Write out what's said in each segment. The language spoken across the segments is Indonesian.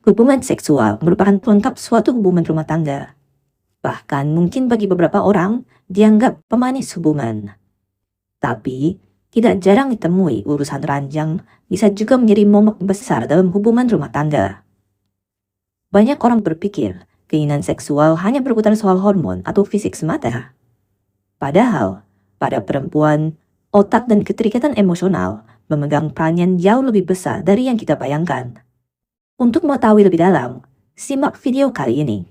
Hubungan seksual merupakan pelengkap suatu hubungan rumah tangga. Bahkan mungkin bagi beberapa orang dianggap pemanis hubungan. Tapi, tidak jarang ditemui urusan ranjang bisa juga menjadi momok besar dalam hubungan rumah tangga. Banyak orang berpikir keinginan seksual hanya berputar soal hormon atau fisik semata. Padahal, pada perempuan, otak dan keterikatan emosional memegang peran yang jauh lebih besar dari yang kita bayangkan. Untuk mengetahui lebih dalam, simak video kali ini.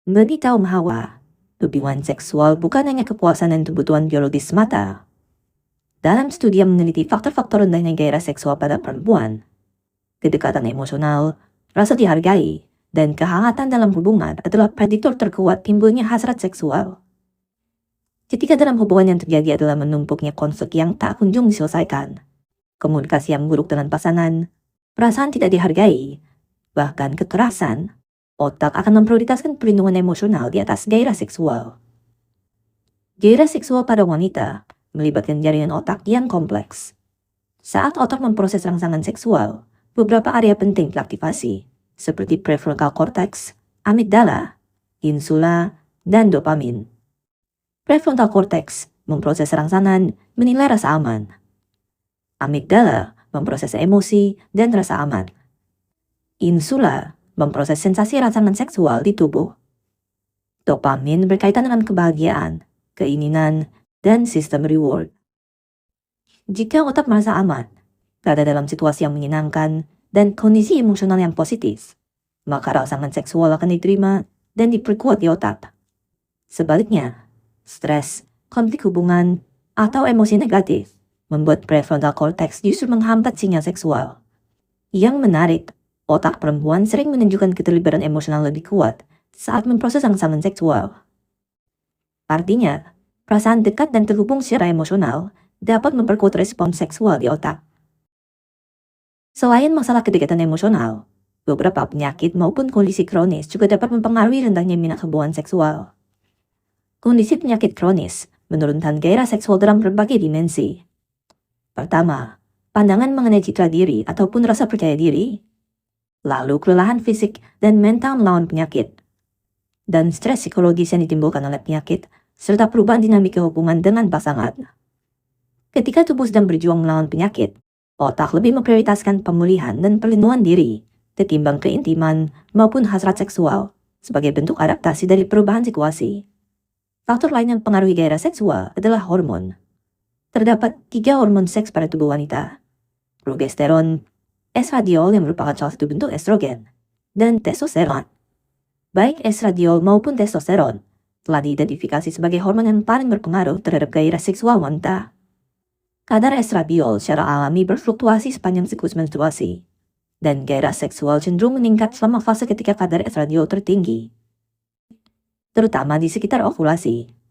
Bagi kaum Hawa, hubungan seksual bukan hanya kepuasan dan kebutuhan biologis semata. Dalam studi yang meneliti faktor-faktor rendahnya gairah seksual pada perempuan, kedekatan emosional, rasa dihargai, dan kehangatan dalam hubungan adalah prediktor terkuat timbulnya hasrat seksual. Ketika dalam hubungan yang terjadi adalah menumpuknya konflik yang tak kunjung diselesaikan, komunikasi yang buruk dengan pasangan, perasaan tidak dihargai, bahkan kekerasan, otak akan memprioritaskan perlindungan emosional di atas gairah seksual. Gairah seksual pada wanita melibatkan jaringan otak yang kompleks. Saat otak memproses rangsangan seksual, beberapa area penting diaktifasi, seperti prefrontal cortex, amigdala, insula, dan dopamin. Prefrontal cortex memproses rangsangan menilai rasa aman. Amigdala memproses emosi dan rasa aman. Insula memproses sensasi rangsangan seksual di tubuh. Dopamin berkaitan dengan kebahagiaan, keinginan, dan sistem reward. Jika otak merasa aman, berada dalam situasi yang menyenangkan, dan kondisi emosional yang positif, maka rangsangan seksual akan diterima dan diperkuat di otak. Sebaliknya, stres, konflik hubungan, atau emosi negatif membuat prefrontal cortex justru menghambat sinyal seksual. Yang menarik, otak perempuan sering menunjukkan keterlibatan emosional lebih kuat saat memproses rangsangan seksual. Artinya, perasaan dekat dan terhubung secara emosional dapat memperkuat respons seksual di otak. Selain masalah kedekatan emosional, beberapa penyakit maupun kondisi kronis juga dapat mempengaruhi rendahnya minat hubungan seksual. Kondisi penyakit kronis menurunkan gairah seksual dalam berbagai dimensi. Pertama, pandangan mengenai citra diri ataupun rasa percaya diri. Lalu kelelahan fisik dan mental melawan penyakit. Dan stres psikologis yang ditimbulkan oleh penyakit, serta perubahan dinamika hubungan dengan pasangan. Ketika tubuh sedang berjuang melawan penyakit, otak lebih memprioritaskan pemulihan dan perlindungan diri, ketimbang keintiman maupun hasrat seksual, sebagai bentuk adaptasi dari perubahan situasi. Faktor lain yang mempengaruhi gairah seksual adalah hormon. Terdapat 3 hormon seks pada tubuh wanita: progesteron, estradiol yang merupakan salah satu bentuk estrogen, dan testosteron. Baik estradiol maupun testosteron telah diidentifikasi sebagai hormon yang paling berpengaruh terhadap gairah seksual wanita. Kadar estradiol secara alami berfluktuasi sepanjang siklus menstruasi, dan gairah seksual cenderung meningkat selama fase ketika kadar estradiol tertinggi, terutama di sekitar ovulasi.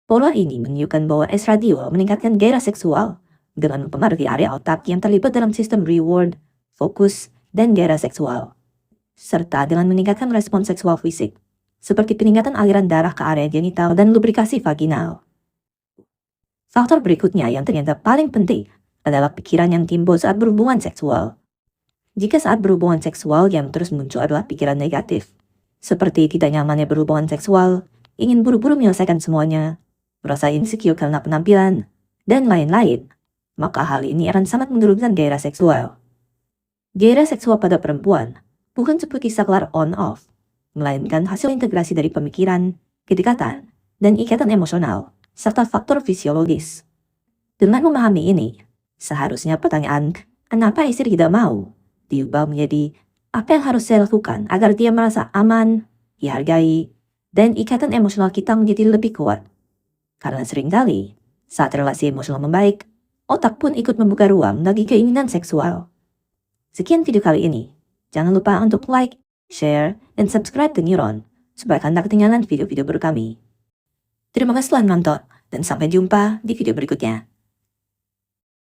Pola ini menunjukkan bahwa estradiol meningkatkan gairah seksual dengan mempengaruhi area otak yang terlibat dalam sistem reward, fokus, dan gairah seksual, serta dengan meningkatkan respons seksual fisik, seperti peningkatan aliran darah ke area genital dan lubrikasi vaginal. Faktor berikutnya yang ternyata paling penting adalah pikiran yang timbul saat berhubungan seksual. Jika saat berhubungan seksual yang terus muncul adalah pikiran negatif, seperti tidak nyamannya berhubungan seksual, ingin buru-buru menyelesaikan semuanya, merasa insecure karena penampilan, dan lain-lain, maka hal ini akan sangat menurunkan gairah seksual. Gairah seksual pada perempuan bukan seperti saklar on-off, melainkan hasil integrasi dari pemikiran, kedekatan, dan ikatan emosional, serta faktor fisiologis. Dengan memahami ini, seharusnya pertanyaan, kenapa istri tidak mau, diubah menjadi, apa yang harus saya lakukan agar dia merasa aman, dihargai, dan ikatan emosional kita menjadi lebih kuat. Karena seringkali, saat relasi emosional membaik, otak pun ikut membuka ruang bagi keinginan seksual. Sekian video kali ini. Jangan lupa untuk like, share, dan subscribe ke Neuron, supaya Anda ketinggalan video-video baru kami. Terima kasih telah menonton, dan sampai jumpa di video berikutnya.